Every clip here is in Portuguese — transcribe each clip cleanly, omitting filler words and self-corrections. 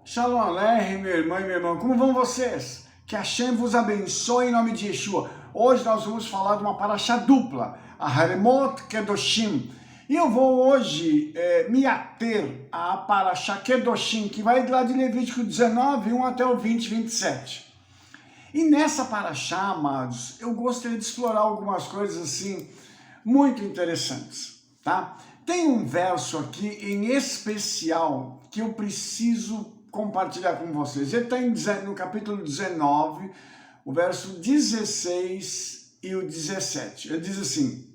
Shalom Aleichem, meu irmão e minha irmã, como vão vocês? Que Hashem vos abençoe em nome de Yeshua. Hoje nós vamos falar de uma paraxá dupla, a Haremot Kedoshim. E eu vou hoje me ater à paraxá Kedoshim, que vai de lá de Levítico 19, 1 até o 20, 27. E nessa paraxá, amados, eu gostaria de explorar algumas coisas assim, muito interessantes, tá? Tem um verso aqui em especial que eu preciso compartilhar com vocês. Ele está no capítulo 19, o verso 16 e o 17. Ele diz assim: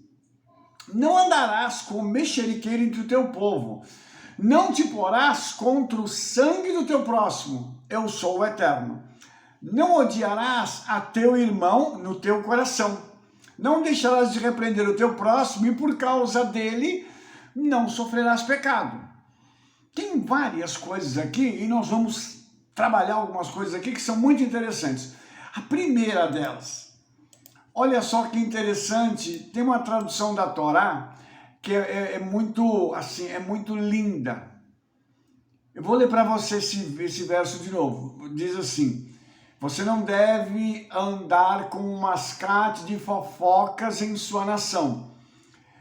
não andarás com mexeriqueiro entre o teu povo, não te porás contra o sangue do teu próximo, eu sou o Eterno. Não odiarás a teu irmão no teu coração, não deixarás de repreender o teu próximo e por causa dele não sofrerás pecado. Tem várias coisas aqui e nós vamos trabalhar algumas coisas aqui que são muito interessantes. A primeira delas, olha só que interessante, tem uma tradução da Torá que é muito assim, é muito linda. Eu vou ler para você esse verso de novo. Diz assim: você não deve andar com um mascate de fofocas em sua nação.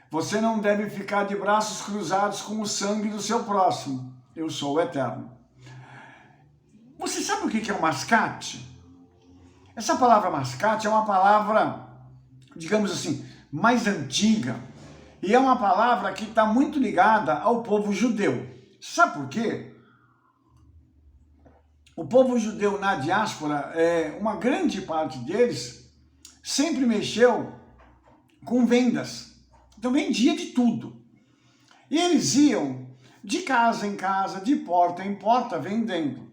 Você não deve ficar de braços cruzados com o sangue do seu próximo. Eu sou o Eterno. Você sabe o que é um mascate? Essa palavra mascate é uma palavra, digamos assim, mais antiga. E é uma palavra que está muito ligada ao povo judeu. Sabe por quê? O povo judeu na diáspora, uma grande parte deles, sempre mexeu com vendas. Então vendia de tudo. E eles iam de casa em casa, de porta em porta, vendendo.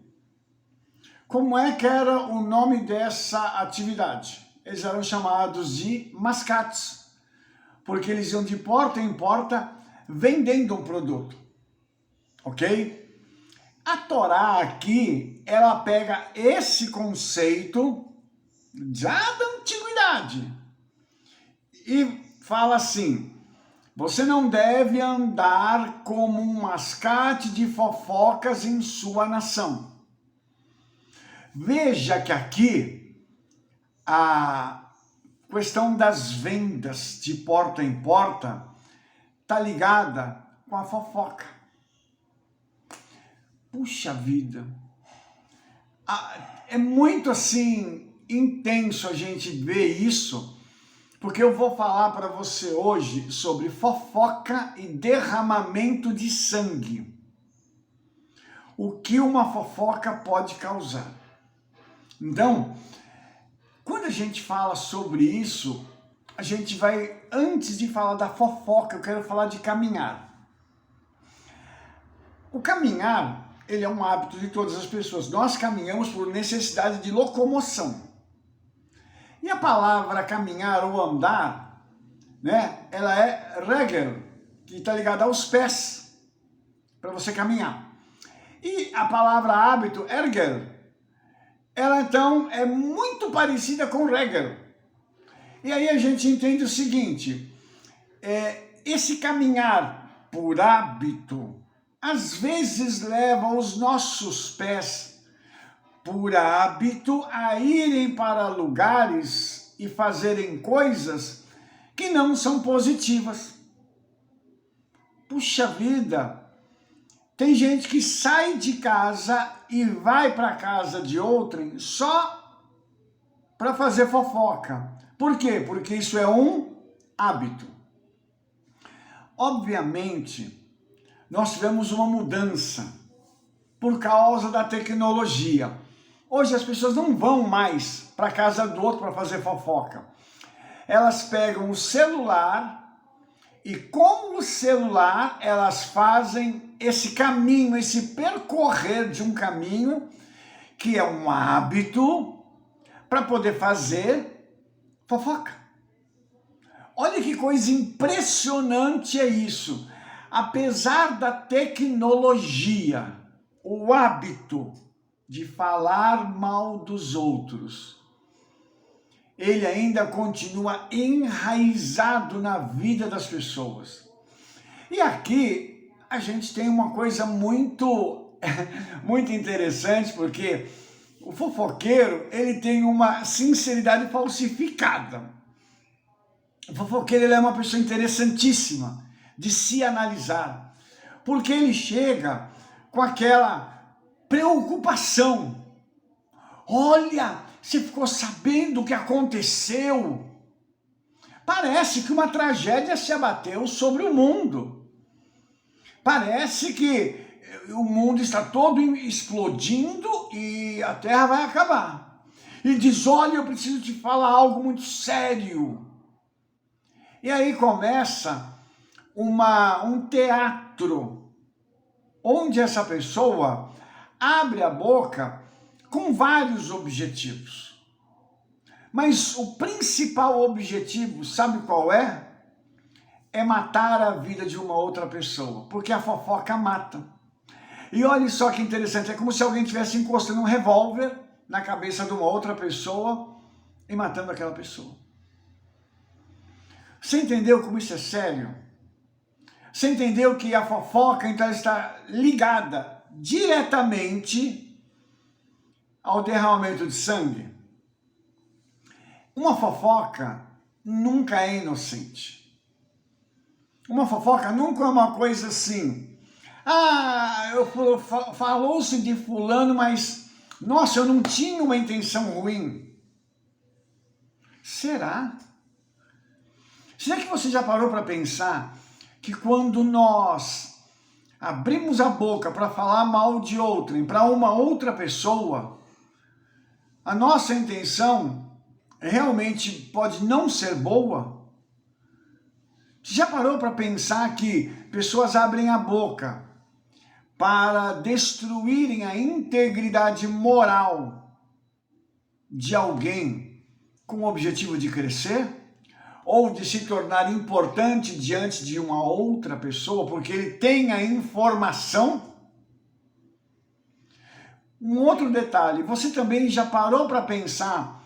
Como é que era o nome dessa atividade? Eles eram chamados de mascates, porque eles iam de porta em porta vendendo um produto. Ok? A Torá aqui, ela pega esse conceito já da antiguidade e fala assim: você não deve andar como um mascate de fofocas em sua nação. Veja que aqui a questão das vendas de porta em porta está ligada com a fofoca. Puxa vida! É muito assim intenso a gente ver isso, porque eu vou falar para você hoje sobre fofoca e derramamento de sangue. O que uma fofoca pode causar. Então, quando a gente fala sobre isso, a gente vai, antes de falar da fofoca, eu quero falar de caminhar. O caminhar, ele é um hábito de todas as pessoas. Nós caminhamos por necessidade de locomoção. E a palavra caminhar ou andar, né, ela é regel, que está ligada aos pés, para você caminhar. E a palavra hábito, ergel, ela então é muito parecida com regel. E aí a gente entende o seguinte: esse caminhar por hábito, às vezes leva os nossos pés por hábito a irem para lugares e fazerem coisas que não são positivas. Puxa vida, tem gente que sai de casa e vai para a casa de outrem só para fazer fofoca. Por quê? Porque isso é um hábito. Obviamente, nós tivemos uma mudança por causa da tecnologia. Hoje as pessoas não vão mais para a casa do outro para fazer fofoca. Elas pegam o celular e com o celular elas fazem esse caminho, esse percorrer de um caminho que é um hábito para poder fazer fofoca. Olha que coisa impressionante é isso. Apesar da tecnologia, o hábito de falar mal dos outros, ele ainda continua enraizado na vida das pessoas. E aqui a gente tem uma coisa muito muito interessante, porque o fofoqueiro, ele tem uma sinceridade falsificada. O fofoqueiro, ele é uma pessoa interessantíssima de se analisar, porque ele chega com aquela preocupação. Olha, você ficou sabendo o que aconteceu? Parece que uma tragédia se abateu sobre o mundo. Parece que o mundo está todo explodindo e a Terra vai acabar. E diz, olha, eu preciso te falar algo muito sério. E aí começa um teatro, onde essa pessoa abre a boca com vários objetivos. Mas o principal objetivo, sabe qual é? É matar a vida de uma outra pessoa, porque a fofoca mata. E olha só que interessante, é como se alguém estivesse encostando um revólver na cabeça de uma outra pessoa e matando aquela pessoa. Você entendeu como isso é sério? Você entendeu que a fofoca então está ligada diretamente ao derramamento de sangue? Uma fofoca nunca é inocente. Uma fofoca nunca é uma coisa assim. Falou-se de fulano, mas, nossa, eu não tinha uma intenção ruim. Será? Será que você já parou para pensar que quando nós abrimos a boca para falar mal de outrem, para uma outra pessoa, a nossa intenção realmente pode não ser boa? Você já parou para pensar que pessoas abrem a boca para destruírem a integridade moral de alguém com o objetivo de crescer? Ou de se tornar importante diante de uma outra pessoa, porque ele tem a informação? Um outro detalhe, você também já parou para pensar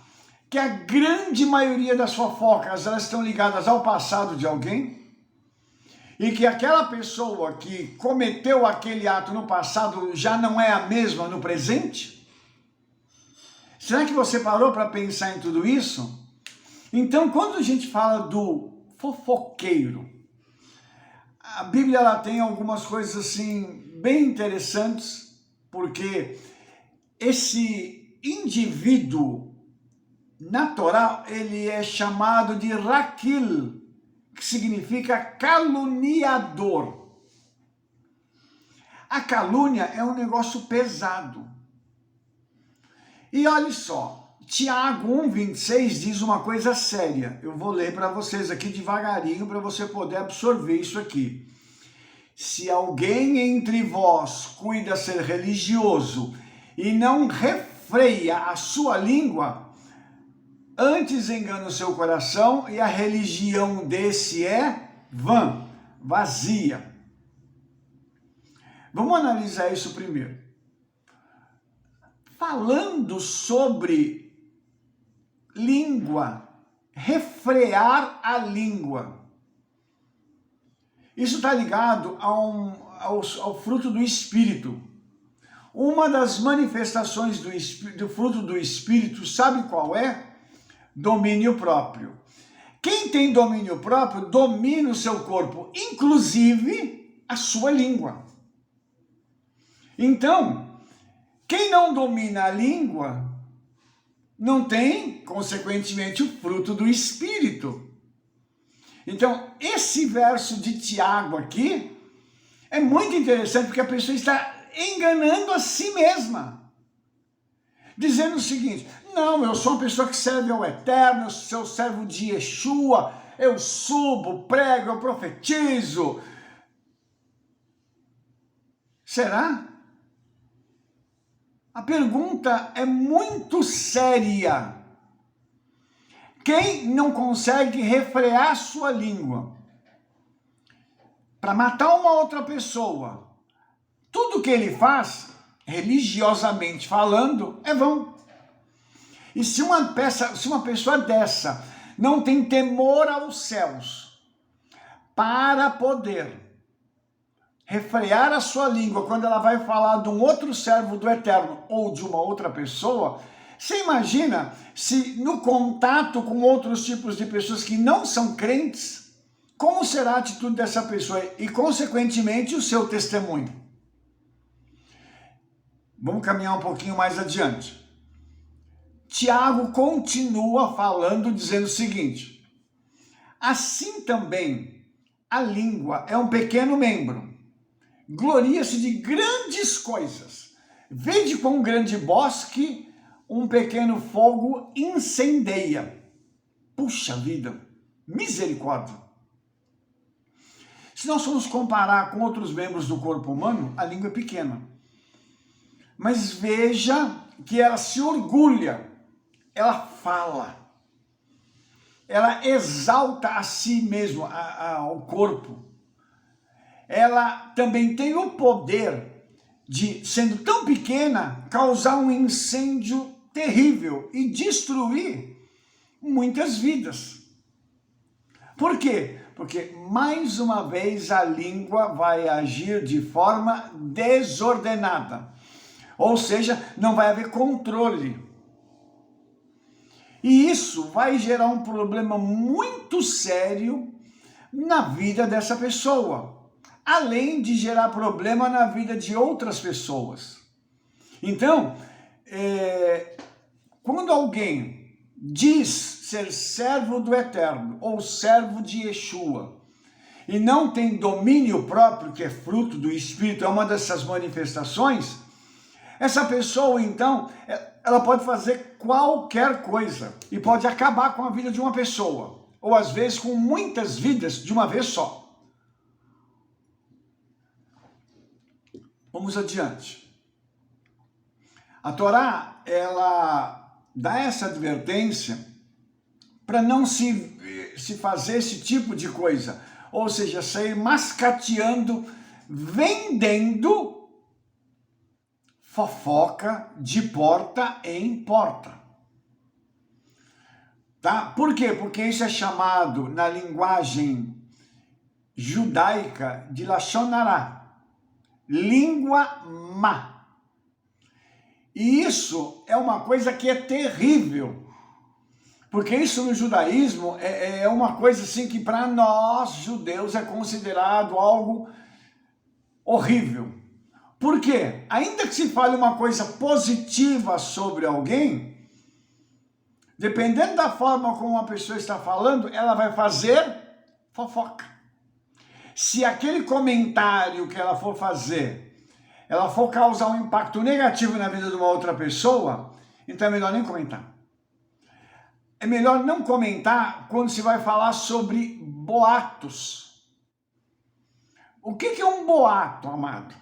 que a grande maioria das fofocas, elas estão ligadas ao passado de alguém? E que aquela pessoa que cometeu aquele ato no passado já não é a mesma no presente? Será que você parou para pensar em tudo isso? Então, quando a gente fala do fofoqueiro, a Bíblia ela tem algumas coisas assim bem interessantes, porque esse indivíduo natural, ele é chamado de Raquil, que significa caluniador. A calúnia é um negócio pesado. E olha só, Tiago 1,26 diz uma coisa séria. Eu vou ler para vocês aqui devagarinho, para você poder absorver isso aqui. Se alguém entre vós cuida ser religioso e não refreia a sua língua, antes engana o seu coração e a religião desse é vã, vazia. Vamos analisar isso primeiro. Falando sobre língua, refrear a língua. Isso está ligado ao fruto do Espírito. Uma das manifestações do fruto do Espírito, sabe qual é? Domínio próprio. Quem tem domínio próprio, domina o seu corpo, inclusive a sua língua. Então, quem não domina a língua, não tem, consequentemente, o fruto do Espírito. Então, esse verso de Tiago aqui é muito interessante, porque a pessoa está enganando a si mesma. Dizendo o seguinte, não, eu sou uma pessoa que serve ao Eterno, eu sou servo de Yeshua, eu subo, prego, eu profetizo. Será? A pergunta é muito séria. Quem não consegue refrear sua língua para matar uma outra pessoa, tudo que ele faz, religiosamente falando, é vão. E se uma pessoa dessa não tem temor aos céus para poder refrear a sua língua quando ela vai falar de um outro servo do Eterno ou de uma outra pessoa, você imagina se no contato com outros tipos de pessoas que não são crentes, como será a atitude dessa pessoa e, consequentemente, o seu testemunho? Vamos caminhar um pouquinho mais adiante. Tiago continua falando, dizendo o seguinte: assim também a língua é um pequeno membro, gloria-se de grandes coisas. Vede quão grande bosque um pequeno fogo incendeia. Puxa vida, misericórdia. Se nós formos comparar com outros membros do corpo humano, a língua é pequena. Mas veja que ela se orgulha, ela fala, ela exalta a si mesmo, ao corpo. Ela também tem o poder de, sendo tão pequena, causar um incêndio terrível e destruir muitas vidas. Por quê? Porque, mais uma vez, a língua vai agir de forma desordenada. Ou seja, não vai haver controle. E isso vai gerar um problema muito sério na vida dessa pessoa, além de gerar problema na vida de outras pessoas. Então, quando alguém diz ser servo do Eterno ou servo de Yeshua e não tem domínio próprio, que é fruto do Espírito, é uma dessas manifestações, essa pessoa, então, ela pode fazer qualquer coisa e pode acabar com a vida de uma pessoa, ou às vezes com muitas vidas de uma vez só. Vamos adiante. A Torá, ela dá essa advertência para não se fazer esse tipo de coisa, ou seja, sair mascateando, vendendo fofoca de porta em porta. Tá? Por quê? Porque isso é chamado, na linguagem judaica, de Lashon Hará, língua má. E isso é uma coisa que é terrível, porque isso no judaísmo é uma coisa assim que para nós judeus é considerado algo horrível. Por quê? Ainda que se fale uma coisa positiva sobre alguém, dependendo da forma como uma pessoa está falando, ela vai fazer fofoca. Se aquele comentário que ela for fazer, ela for causar um impacto negativo na vida de uma outra pessoa, então é melhor nem comentar. É melhor não comentar quando se vai falar sobre boatos. O que é um boato, amado?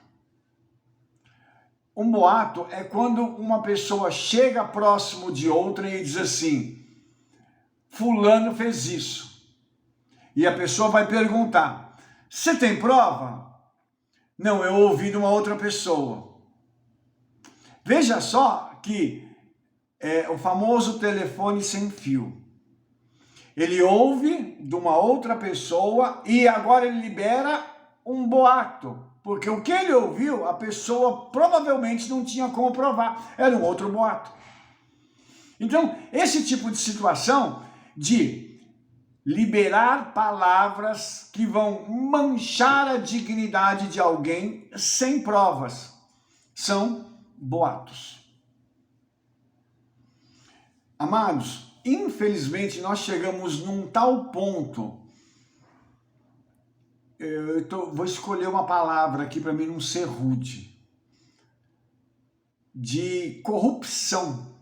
Um boato é quando uma pessoa chega próximo de outra e diz assim: fulano fez isso. E a pessoa vai perguntar: você tem prova? Não, eu ouvi de uma outra pessoa. Veja só que é o famoso telefone sem fio. Ele ouve de uma outra pessoa e agora ele libera um boato. Porque o que ele ouviu, a pessoa provavelmente não tinha como provar. Era um outro boato. Então, esse tipo de situação de liberar palavras que vão manchar a dignidade de alguém sem provas são boatos. Amados, infelizmente nós chegamos num tal ponto. Vou escolher uma palavra aqui para mim não ser rude, de corrupção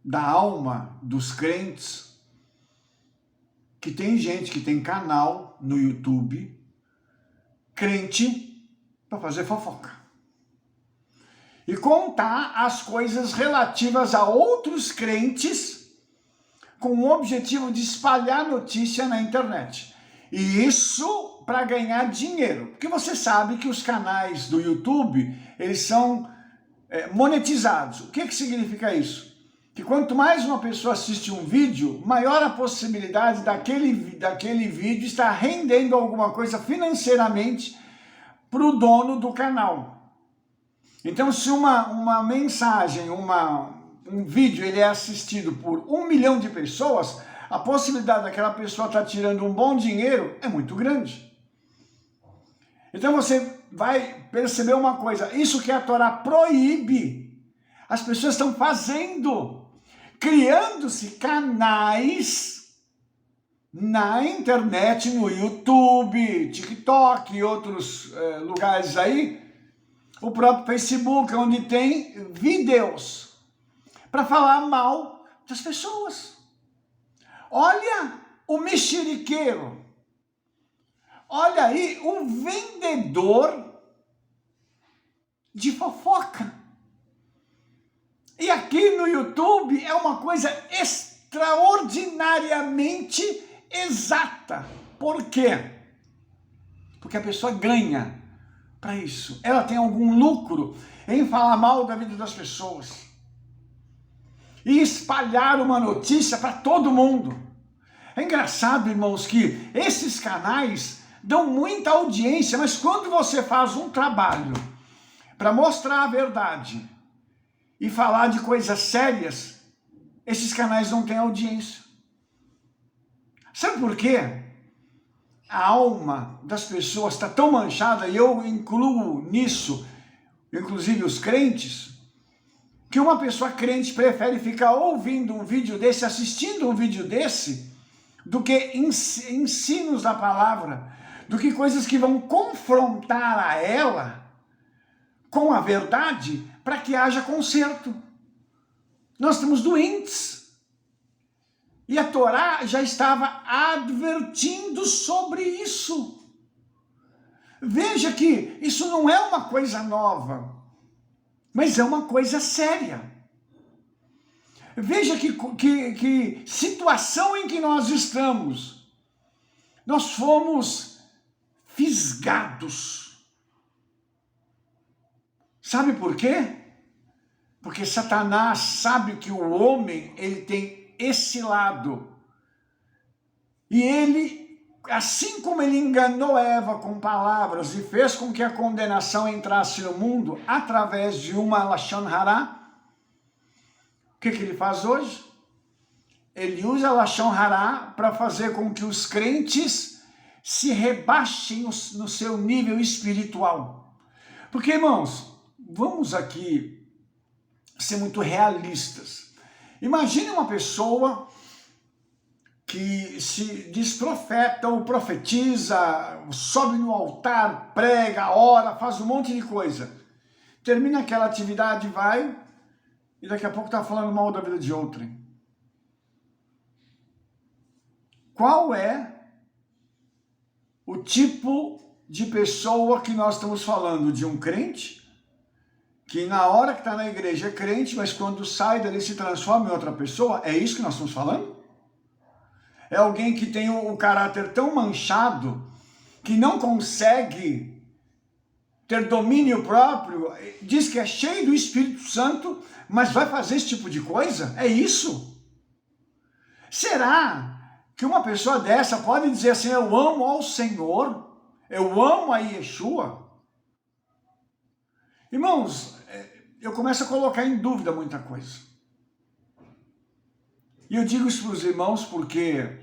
da alma dos crentes, que tem gente que tem canal no YouTube, crente, para fazer fofoca e contar as coisas relativas a outros crentes com o objetivo de espalhar notícia na internet. E isso para ganhar dinheiro, porque você sabe que os canais do YouTube, eles são monetizados. O que significa isso? Que quanto mais uma pessoa assiste um vídeo, maior a possibilidade daquele vídeo estar rendendo alguma coisa financeiramente para o dono do canal. Então, se uma mensagem, um vídeo, ele é assistido por 1 milhão de pessoas, a possibilidade daquela pessoa estar tirando um bom dinheiro é muito grande. Então você vai perceber uma coisa, isso que a Torá proíbe, as pessoas estão fazendo, criando-se canais na internet, no YouTube, TikTok e outros lugares aí, o próprio Facebook, onde tem vídeos para falar mal das pessoas. Olha o mexeriqueiro, olha aí o vendedor de fofoca. E aqui no YouTube é uma coisa extraordinariamente exata. Por quê? Porque a pessoa ganha para isso. Ela tem algum lucro em falar mal da vida das pessoas e espalhar uma notícia para todo mundo. É engraçado, irmãos, que esses canais dão muita audiência, mas quando você faz um trabalho para mostrar a verdade e falar de coisas sérias, esses canais não têm audiência. Sabe por quê? A alma das pessoas está tão manchada, e eu incluo nisso, inclusive os crentes, que uma pessoa crente prefere ficar ouvindo um vídeo desse, assistindo um vídeo desse, do que ensinos da palavra, do que coisas que vão confrontar a ela com a verdade para que haja conserto. Nós estamos doentes. E a Torá já estava advertindo sobre isso. Veja que isso não é uma coisa nova, mas é uma coisa séria. Veja que situação em que nós estamos. Nós fomos fisgados. Sabe por quê? Porque Satanás sabe que o homem, ele tem esse lado. E ele, assim como ele enganou Eva com palavras e fez com que a condenação entrasse no mundo através de uma Lashon Hará, o que ele faz hoje? Ele usa a Lashon Hará para fazer com que os crentes se rebaixem no seu nível espiritual. Porque, irmãos, vamos aqui ser muito realistas. Imagine uma pessoa que se diz profeta ou profetiza, sobe no altar, prega, ora, faz um monte de coisa. Termina aquela atividade, vai, e daqui a pouco está falando mal da vida de outrem. Qual é o tipo de pessoa que nós estamos falando? De um crente? Que na hora que está na igreja é crente, mas quando sai dali se transforma em outra pessoa? É isso que nós estamos falando? É alguém que tem o caráter tão manchado que não consegue ter domínio próprio, diz que é cheio do Espírito Santo, mas vai fazer esse tipo de coisa? É isso? Será que uma pessoa dessa pode dizer assim, eu amo ao Senhor, eu amo a Yeshua? Irmãos, eu começo a colocar em dúvida muita coisa. E eu digo isso para os irmãos porque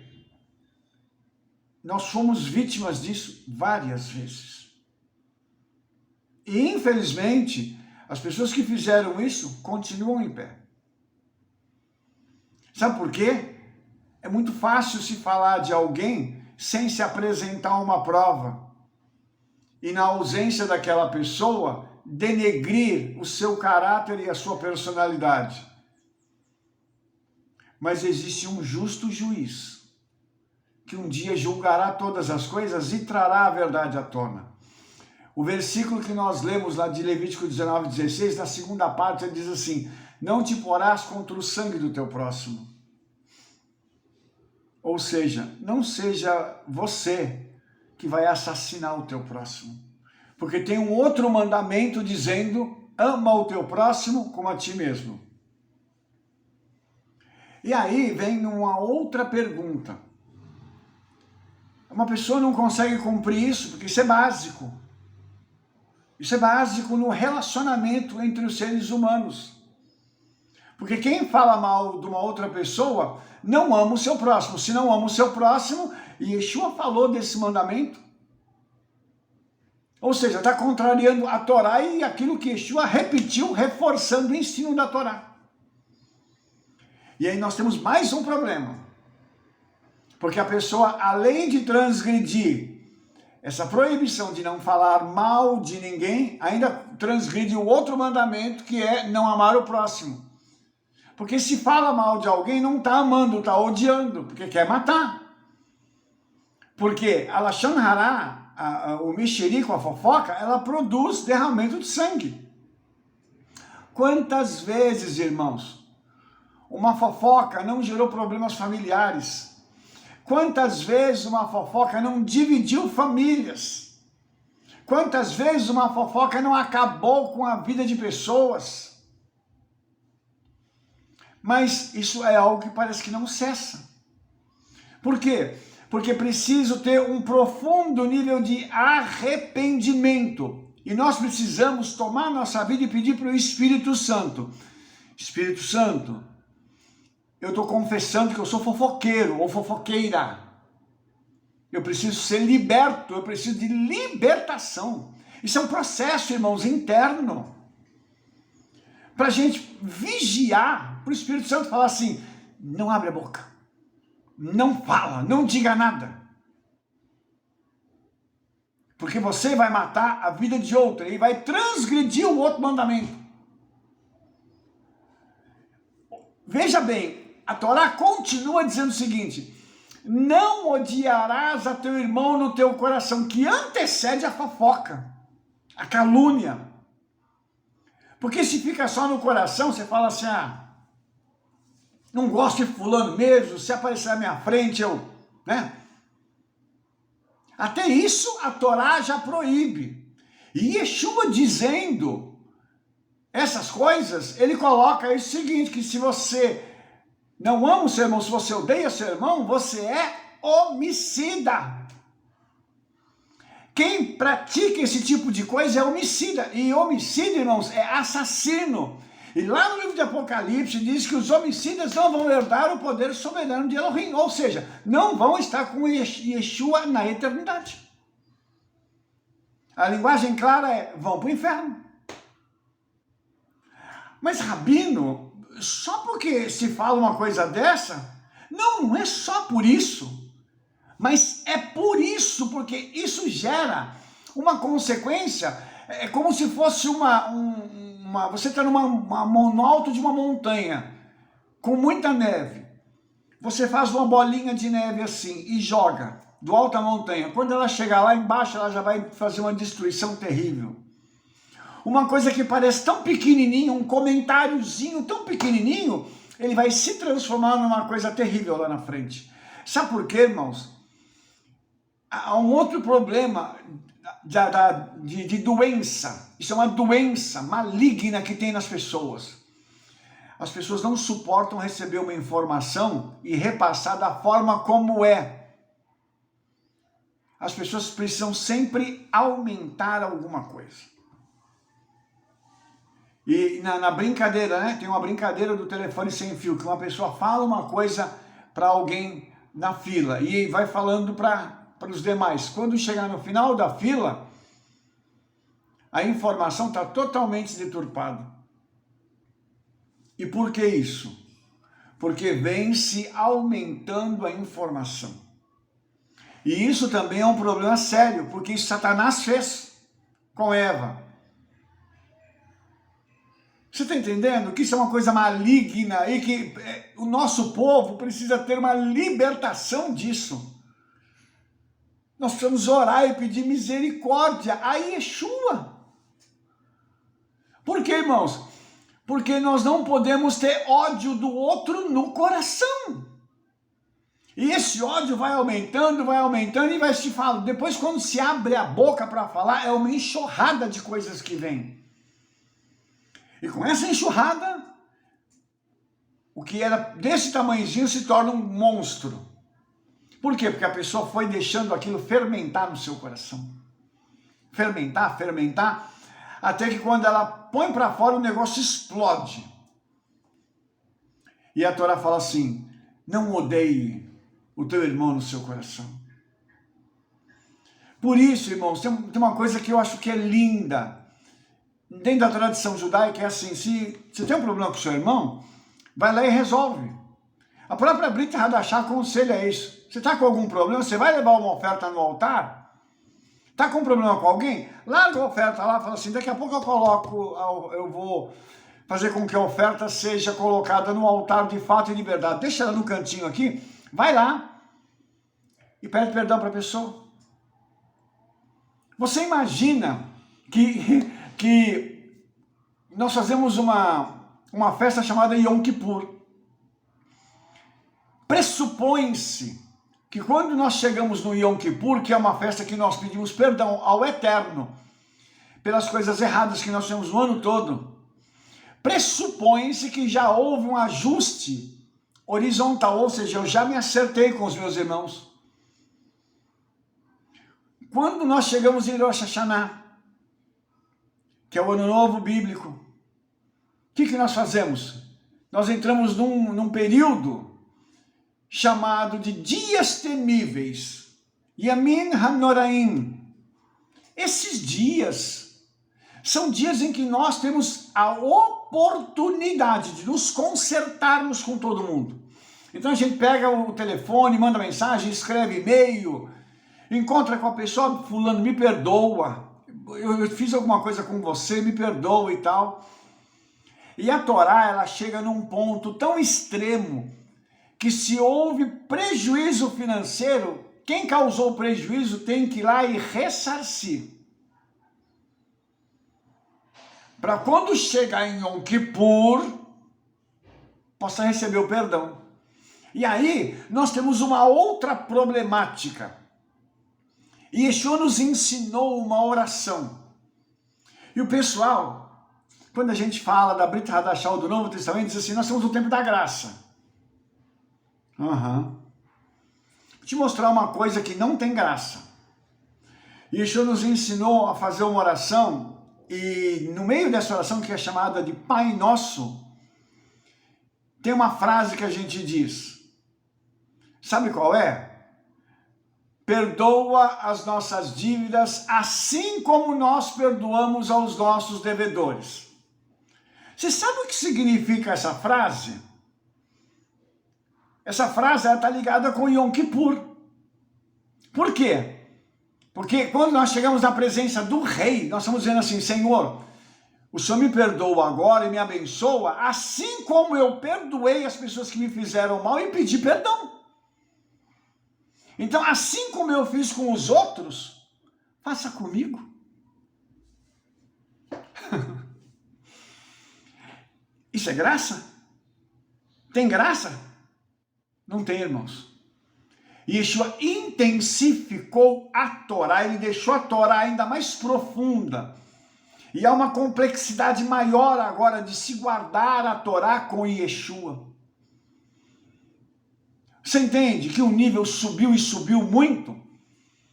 nós fomos vítimas disso várias vezes. E infelizmente, as pessoas que fizeram isso continuam em pé. Sabe por quê? É muito fácil se falar de alguém sem se apresentar uma prova. E na ausência daquela pessoa, denegrir o seu caráter e a sua personalidade. Mas existe um justo juiz, que um dia julgará todas as coisas e trará a verdade à tona. O versículo que nós lemos lá de Levítico 19:16, na segunda parte, ele diz assim, não te porás contra o sangue do teu próximo. Ou seja, não seja você que vai assassinar o teu próximo. Porque tem um outro mandamento dizendo, ama o teu próximo como a ti mesmo. E aí vem uma outra pergunta. Uma pessoa não consegue cumprir isso, porque isso é básico. Isso é básico no relacionamento entre os seres humanos. Porque quem fala mal de uma outra pessoa não ama o seu próximo. Se não ama o seu próximo, Yeshua falou desse mandamento. Ou seja, está contrariando a Torá e aquilo que Yeshua repetiu, reforçando o ensino da Torá. E aí nós temos mais um problema. Porque a pessoa, além de transgredir essa proibição de não falar mal de ninguém, ainda transgride o outro mandamento, que é não amar o próximo. Porque se fala mal de alguém, não está amando, está odiando, porque quer matar. Porque a Lashon Hará, o mexerico, a fofoca, ela produz derramamento de sangue. Quantas vezes, irmãos, uma fofoca não gerou problemas familiares? Quantas vezes uma fofoca não dividiu famílias? Quantas vezes uma fofoca não acabou com a vida de pessoas? Mas isso é algo que parece que não cessa. Por quê? Porque preciso ter um profundo nível de arrependimento. E nós precisamos tomar nossa vida e pedir para o Espírito Santo. Espírito Santo, eu estou confessando que eu sou fofoqueiro ou fofoqueira. Eu preciso ser liberto, eu preciso de libertação. Isso é um processo, irmãos, interno. Para a gente vigiar, para o Espírito Santo falar assim, não abre a boca, não fala, não diga nada. Porque você vai matar a vida de outra e vai transgredir o outro mandamento. Veja bem, a Torá continua dizendo o seguinte, não odiarás a teu irmão no teu coração, que antecede a fofoca, a calúnia. Porque se fica só no coração, você fala assim, não gosto de fulano mesmo, se aparecer na minha frente, né? Até isso a Torá já proíbe. E Yeshua dizendo essas coisas, ele coloca o seguinte, que se você não ama o seu irmão, se você odeia seu irmão, você é homicida. Quem pratica esse tipo de coisa é homicida. E homicida, irmãos, é assassino. E lá no livro de Apocalipse diz que os homicidas não vão herdar o poder soberano de Elohim. Ou seja, não vão estar com Yeshua na eternidade. A linguagem clara é, vão para o inferno. Mas, Rabino, só porque se fala uma coisa dessa? Não é só por isso. Mas é por isso, porque isso gera uma consequência, é como se fosse você está no alto de uma montanha, com muita neve. Você faz uma bolinha de neve assim e joga do alto da montanha. Quando ela chegar lá embaixo, ela já vai fazer uma destruição terrível. Uma coisa que parece tão pequenininho, um comentáriozinho tão pequenininho, ele vai se transformar numa coisa terrível lá na frente. Sabe por quê, irmãos? Há um outro problema de doença. Isso é uma doença maligna que tem nas pessoas. As pessoas não suportam receber uma informação e repassar da forma como é. As pessoas precisam sempre aumentar alguma coisa. E na brincadeira, né? Tem uma brincadeira do telefone sem fio, que uma pessoa fala uma coisa para alguém na fila e vai falando para os demais. Quando chegar no final da fila, a informação está totalmente deturpada. E por que isso? Porque vem se aumentando a informação. E isso também é um problema sério, porque isso Satanás fez com Eva. Você está entendendo que isso é uma coisa maligna e que o nosso povo precisa ter uma libertação disso? Nós precisamos orar e pedir misericórdia a Yeshua. Por quê, irmãos? Porque nós não podemos ter ódio do outro no coração. E esse ódio vai aumentando e vai se falando. Depois, quando se abre a boca para falar, é uma enxurrada de coisas que vem. E com essa enxurrada, o que era desse tamanhozinho se torna um monstro. Por quê? Porque a pessoa foi deixando aquilo fermentar no seu coração. Fermentar. até que quando ela põe para fora o negócio explode. E a Torá fala assim, não odeie o teu irmão no seu coração. Por isso, irmãos, tem uma coisa que eu acho que é linda, dentro da tradição judaica, é assim, se você tem um problema com o seu irmão, vai lá e resolve. A própria Brit Hadashah aconselha isso. Você está com algum problema, você vai levar uma oferta no altar? Está com um problema com alguém? Larga a oferta lá, fala assim, daqui a pouco eu vou fazer com que a oferta seja colocada no altar de fato e de verdade. Deixa ela no cantinho aqui, vai lá e pede perdão para a pessoa. Você imagina que nós fazemos uma festa chamada Yom Kippur. Pressupõe-se que quando nós chegamos no Yom Kippur, que é uma festa que nós pedimos perdão ao Eterno pelas coisas erradas que nós temos no ano todo, pressupõe-se que já houve um ajuste horizontal, ou seja, eu já me acertei com os meus irmãos. Quando nós chegamos em Rosh Hashanah, que é o ano novo bíblico, o que nós fazemos? Nós entramos num período chamado de dias temíveis, Yamin HaNoraim. Esses dias são dias em que nós temos a oportunidade de nos consertarmos com todo mundo. Então a gente pega o telefone, manda mensagem, escreve e-mail, encontra com a pessoa, fulano, me perdoa, eu fiz alguma coisa com você, me perdoa e tal. E a Torá, ela chega num ponto tão extremo, que se houve prejuízo financeiro, quem causou o prejuízo tem que ir lá e ressarcir. Para quando chegar em Yom Kippur, possa receber o perdão. E aí, nós temos uma outra problemática. E Yeshua nos ensinou uma oração. E o pessoal, quando a gente fala da Brit Hadashah do Novo Testamento, diz assim, nós estamos no tempo da graça. Vou te mostrar uma coisa que não tem graça. Yeshua nos ensinou a fazer uma oração, e no meio dessa oração, que é chamada de Pai Nosso, tem uma frase que a gente diz. Sabe qual é? Perdoa as nossas dívidas, assim como nós perdoamos aos nossos devedores. Você sabe o que significa essa frase? Essa frase está ligada com Yom Kippur. Por quê? Porque quando nós chegamos na presença do Rei, nós estamos dizendo assim, Senhor, o Senhor me perdoa agora e me abençoa, assim como eu perdoei as pessoas que me fizeram mal e pedi perdão. Então, assim como eu fiz com os outros, faça comigo. Isso é graça? Tem graça? Não tem, irmãos. Yeshua intensificou a Torá, ele deixou a Torá ainda mais profunda. E há uma complexidade maior agora de se guardar a Torá com Yeshua. Você entende que o nível subiu e subiu muito?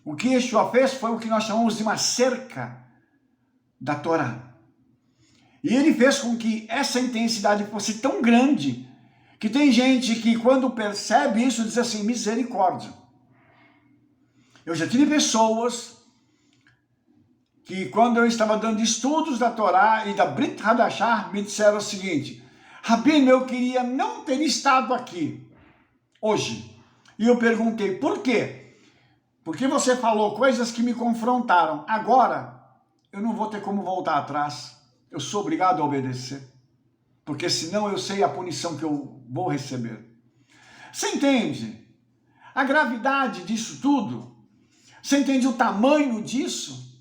O que Yeshua fez foi o que nós chamamos de uma cerca da Torá. E ele fez com que essa intensidade fosse tão grande, que tem gente que quando percebe isso diz assim, misericórdia. Eu já tive pessoas que quando eu estava dando estudos da Torá e da Brit Hadashah, me disseram o seguinte, Rabino, eu queria não ter estado aqui hoje. E eu perguntei, por quê? Porque você falou coisas que me confrontaram. Agora, eu não vou ter como voltar atrás. Eu sou obrigado a obedecer. Porque senão eu sei a punição que eu vou receber. Você entende a gravidade disso tudo? Você entende o tamanho disso?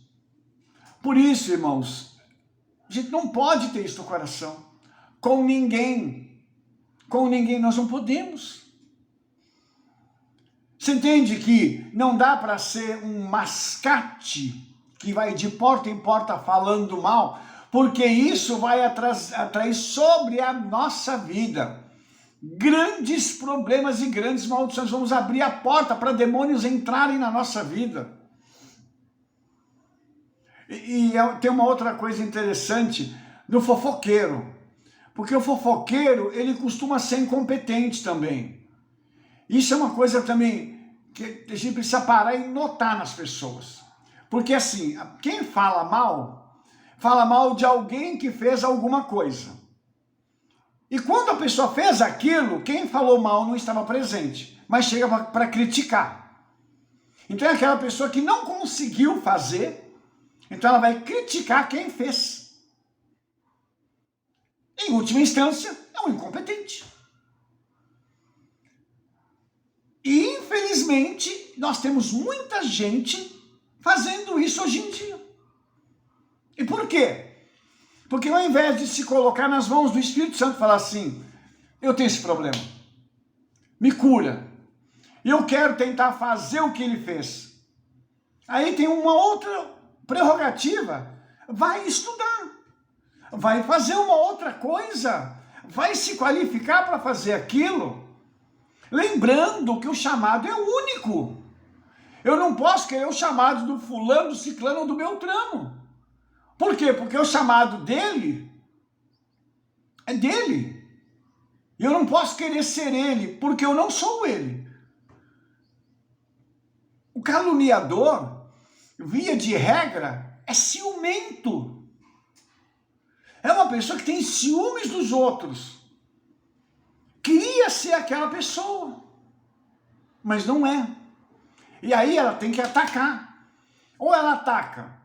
Por isso, irmãos, a gente não pode ter isso no coração. Com ninguém. Com ninguém nós não podemos. Você entende que não dá para ser um mascate que vai de porta em porta falando mal, porque isso vai atrair sobre a nossa vida grandes problemas e grandes maldições. Vamos abrir a porta para demônios entrarem na nossa vida. Tem uma outra coisa interessante no fofoqueiro, porque o fofoqueiro, ele costuma ser incompetente também. Isso é uma coisa também que a gente precisa parar e notar nas pessoas. Porque assim, quem fala mal de alguém que fez alguma coisa. E quando a pessoa fez aquilo, quem falou mal não estava presente, mas chega para criticar. Então é aquela pessoa que não conseguiu fazer, então ela vai criticar quem fez. Em última instância, é um incompetente. E infelizmente, nós temos muita gente fazendo isso hoje em dia. E por quê? Porque ao invés de se colocar nas mãos do Espírito Santo e falar assim, eu tenho esse problema, me cura, eu quero tentar fazer o que ele fez. Aí tem uma outra prerrogativa, vai estudar, vai fazer uma outra coisa, vai se qualificar para fazer aquilo, lembrando que o chamado é único. Eu não posso querer o chamado do fulano, do ciclano ou do beltrano. Por quê? Porque o chamado dele é dele. E eu não posso querer ser ele, porque eu não sou ele. O caluniador, via de regra, é ciumento. É uma pessoa que tem ciúmes dos outros. Queria ser aquela pessoa, mas não é. E aí ela tem que atacar. Ou ela ataca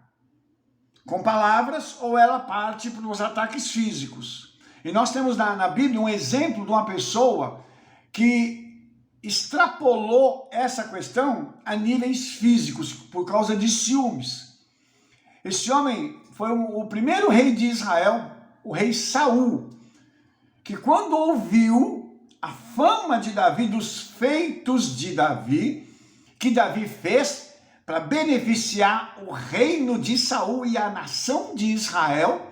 com palavras, ou ela parte para os ataques físicos. E nós temos na Bíblia um exemplo de uma pessoa que extrapolou essa questão a níveis físicos, por causa de ciúmes. Esse homem foi o primeiro rei de Israel, o rei Saul, que quando ouviu a fama de Davi, dos feitos de Davi, que Davi fez para beneficiar o reino de Saul e a nação de Israel,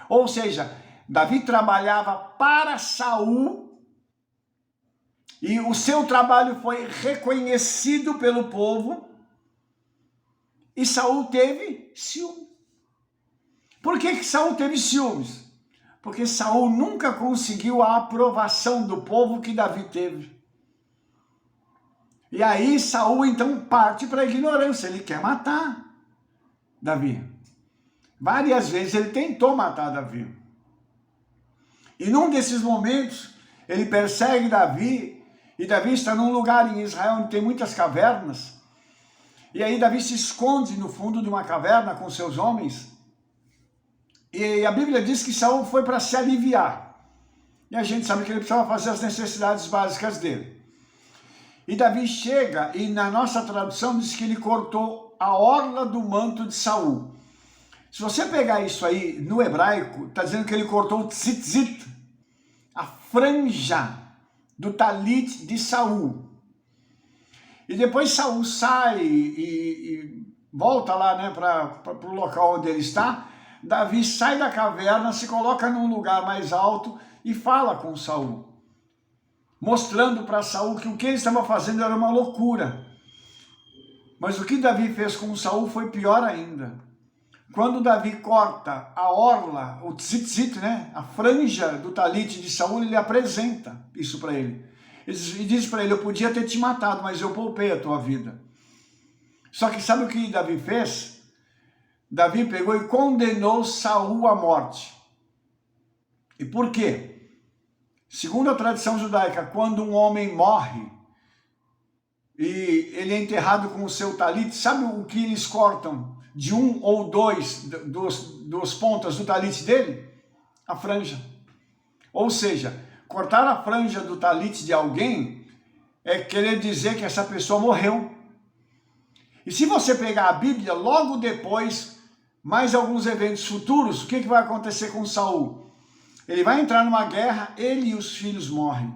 ou seja, Davi trabalhava para Saul e o seu trabalho foi reconhecido pelo povo e Saul teve ciúme. Por que Saul teve ciúmes? Porque Saul nunca conseguiu a aprovação do povo que Davi teve. E aí Saul então parte para a ignorância, ele quer matar Davi. Várias vezes ele tentou matar Davi. E num desses momentos, ele persegue Davi, e Davi está num lugar em Israel onde tem muitas cavernas, e aí Davi se esconde no fundo de uma caverna com seus homens, e a Bíblia diz que Saul foi para se aliviar. E a gente sabe que ele precisava fazer as necessidades básicas dele. E Davi chega, e na nossa tradução diz que ele cortou a orla do manto de Saul. Se você pegar isso aí no hebraico, está dizendo que ele cortou o tzitzit, a franja do talit de Saul. E depois Saul sai e volta lá, né, para o local onde ele está. Davi sai da caverna, se coloca num lugar mais alto e fala com Saul, mostrando para Saul que o que ele estava fazendo era uma loucura. Mas o que Davi fez com Saul foi pior ainda. Quando Davi corta a orla, o tzitzit, né, a franja do talite de Saul, ele apresenta isso para ele. E diz para ele, eu podia ter te matado, mas eu poupei a tua vida. Só que sabe o que Davi fez? Davi pegou e condenou Saul à morte. E por quê? Segundo a tradição judaica, quando um homem morre e ele é enterrado com o seu talite, sabe o que eles cortam de um ou dois dos pontas do talite dele? A franja. Ou seja, cortar a franja do talite de alguém é querer dizer que essa pessoa morreu. E se você pegar a Bíblia, logo depois, mais alguns eventos futuros, o que vai acontecer com Saul? Ele vai entrar numa guerra, ele e os filhos morrem.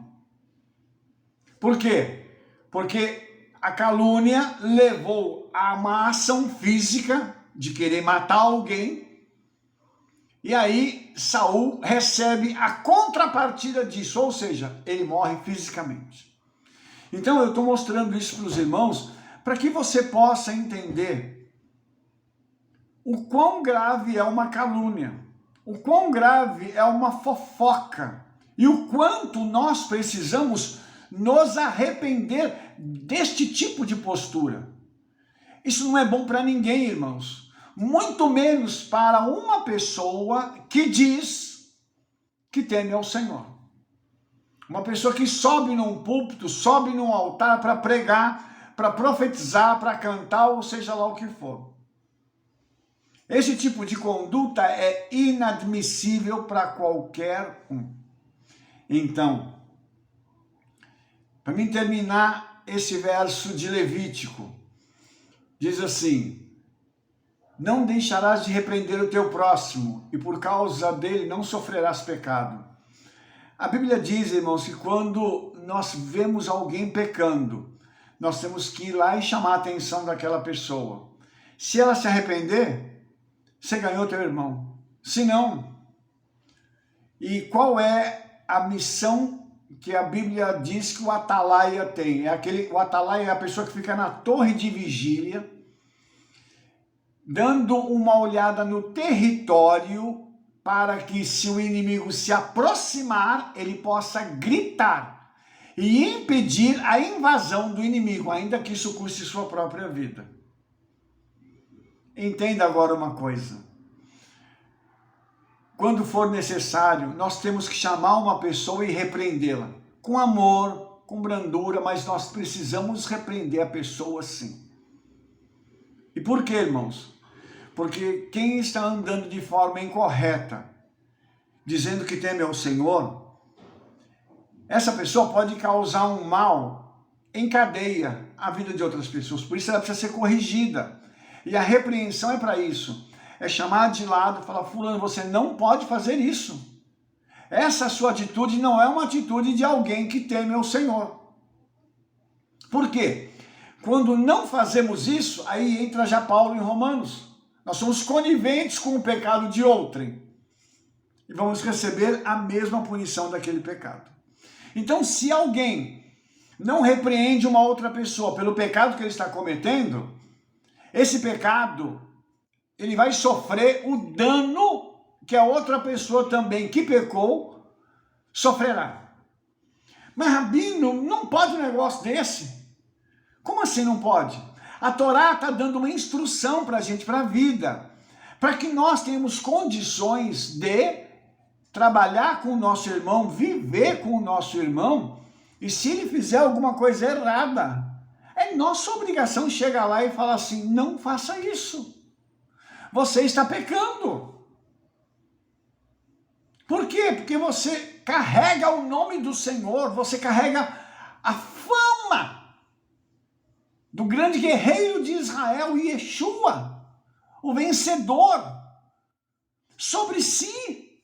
Por quê? Porque a calúnia levou a uma ação física de querer matar alguém, e aí Saul recebe a contrapartida disso, ou seja, ele morre fisicamente. Então eu estou mostrando isso para os irmãos, para que você possa entender o quão grave é uma calúnia, o quão grave é uma fofoca e o quanto nós precisamos nos arrepender deste tipo de postura. Isso não é bom para ninguém, irmãos, muito menos para uma pessoa que diz que teme ao Senhor. Uma pessoa que sobe num púlpito, sobe num altar para pregar, para profetizar, para cantar, ou seja lá o que for. Esse tipo de conduta é inadmissível para qualquer um. Então, para mim terminar esse verso de Levítico, diz assim: não deixarás de repreender o teu próximo, e por causa dele não sofrerás pecado. A Bíblia diz, irmãos, que quando nós vemos alguém pecando, nós temos que ir lá e chamar a atenção daquela pessoa. Se ela se arrepender, você ganhou teu irmão. Se não, e qual é a missão que a Bíblia diz que o atalaia tem? O atalaia é a pessoa que fica na torre de vigília, dando uma olhada no território para que, se o inimigo se aproximar, ele possa gritar e impedir a invasão do inimigo, ainda que isso custe sua própria vida. Entenda agora uma coisa. Quando for necessário, nós temos que chamar uma pessoa e repreendê-la. Com amor, com brandura, mas nós precisamos repreender a pessoa sim. E por quê, irmãos? Porque quem está andando de forma incorreta, dizendo que teme ao Senhor, essa pessoa pode causar um mal em cadeia à vida de outras pessoas. Por isso ela precisa ser corrigida. E a repreensão é para isso. É chamar de lado e falar: fulano, você não pode fazer isso. Essa sua atitude não é uma atitude de alguém que teme ao Senhor. Por quê? Quando não fazemos isso, aí entra já Paulo em Romanos. Nós somos coniventes com o pecado de outrem. E vamos receber a mesma punição daquele pecado. Então, se alguém não repreende uma outra pessoa pelo pecado que ele está cometendo, esse pecado, ele vai sofrer o dano que a outra pessoa também que pecou sofrerá. Mas, Rabino, não pode um negócio desse? Como assim não pode? A Torá está dando uma instrução para a gente, para a vida, para que nós tenhamos condições de trabalhar com o nosso irmão, viver com o nosso irmão, e se ele fizer alguma coisa errada, é nossa obrigação chegar lá e falar assim: não faça isso. Você está pecando. Por quê? Porque você carrega o nome do Senhor, você carrega a fama do grande guerreiro de Israel, Yeshua, o vencedor, sobre si.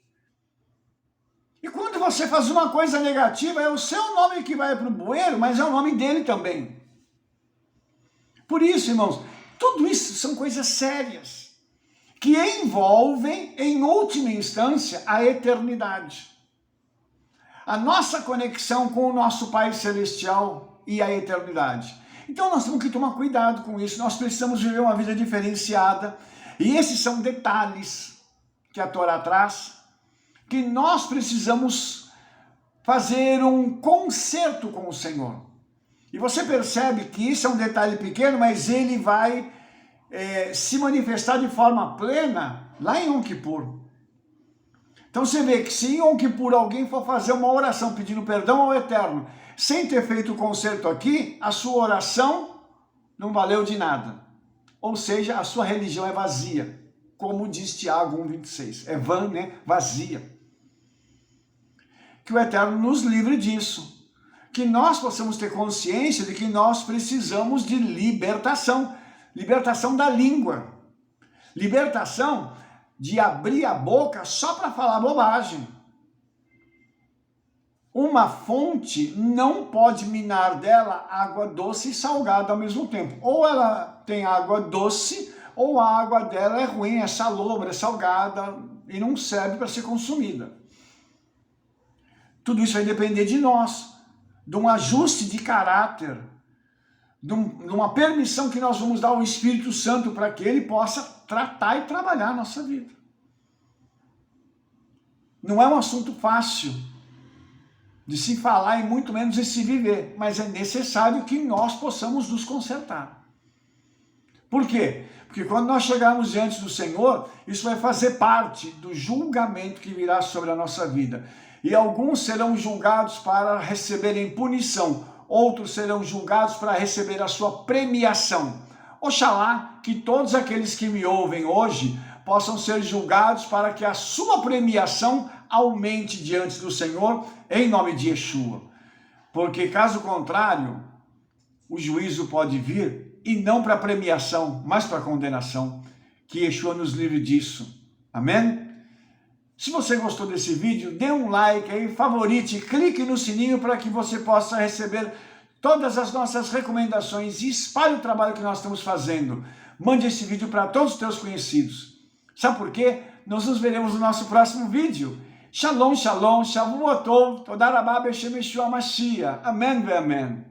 E quando você faz uma coisa negativa, é o seu nome que vai para o bueiro, mas é o nome dele também. Por isso, irmãos, tudo isso são coisas sérias, que envolvem, em última instância, a eternidade. A nossa conexão com o nosso Pai Celestial e a eternidade. Então nós temos que tomar cuidado com isso, nós precisamos viver uma vida diferenciada, e esses são detalhes que a Torá traz, que nós precisamos fazer um concerto com o Senhor. E você percebe que isso é um detalhe pequeno, mas ele vai se manifestar de forma plena lá em Yom Kippur. Então você vê que se em Yom Kippur alguém for fazer uma oração pedindo perdão ao Eterno, sem ter feito o concerto aqui, a sua oração não valeu de nada. Ou seja, a sua religião é vazia, como diz Tiago 1,26. É vã, né? Vazia. Que o Eterno nos livre disso. Que nós possamos ter consciência de que nós precisamos de libertação. Libertação da língua. Libertação de abrir a boca só para falar bobagem. Uma fonte não pode minar dela água doce e salgada ao mesmo tempo. Ou ela tem água doce, ou a água dela é ruim, é salobra, é salgada e não serve para ser consumida. Tudo isso vai depender de nós, de um ajuste de caráter, de uma permissão que nós vamos dar ao Espírito Santo para que ele possa tratar e trabalhar a nossa vida. Não é um assunto fácil de se falar e muito menos de se viver, mas é necessário que nós possamos nos consertar. Por quê? Porque quando nós chegarmos diante do Senhor, isso vai fazer parte do julgamento que virá sobre a nossa vida. E alguns serão julgados para receberem punição, outros serão julgados para receber a sua premiação. Oxalá que todos aqueles que me ouvem hoje possam ser julgados para que a sua premiação aumente diante do Senhor, em nome de Yeshua. Porque caso contrário, o juízo pode vir e não para premiação, mas para condenação. Que Yeshua nos livre disso. Amém? Se você gostou desse vídeo, dê um like aí, favorite, clique no sininho para que você possa receber todas as nossas recomendações e espalhe o trabalho que nós estamos fazendo. Mande esse vídeo para todos os teus conhecidos. Sabe por quê? Nós nos veremos no nosso próximo vídeo. Shalom, shalom, shavuot tov, toda rabá b'shem Yeshua Mashiach. Amém, amém.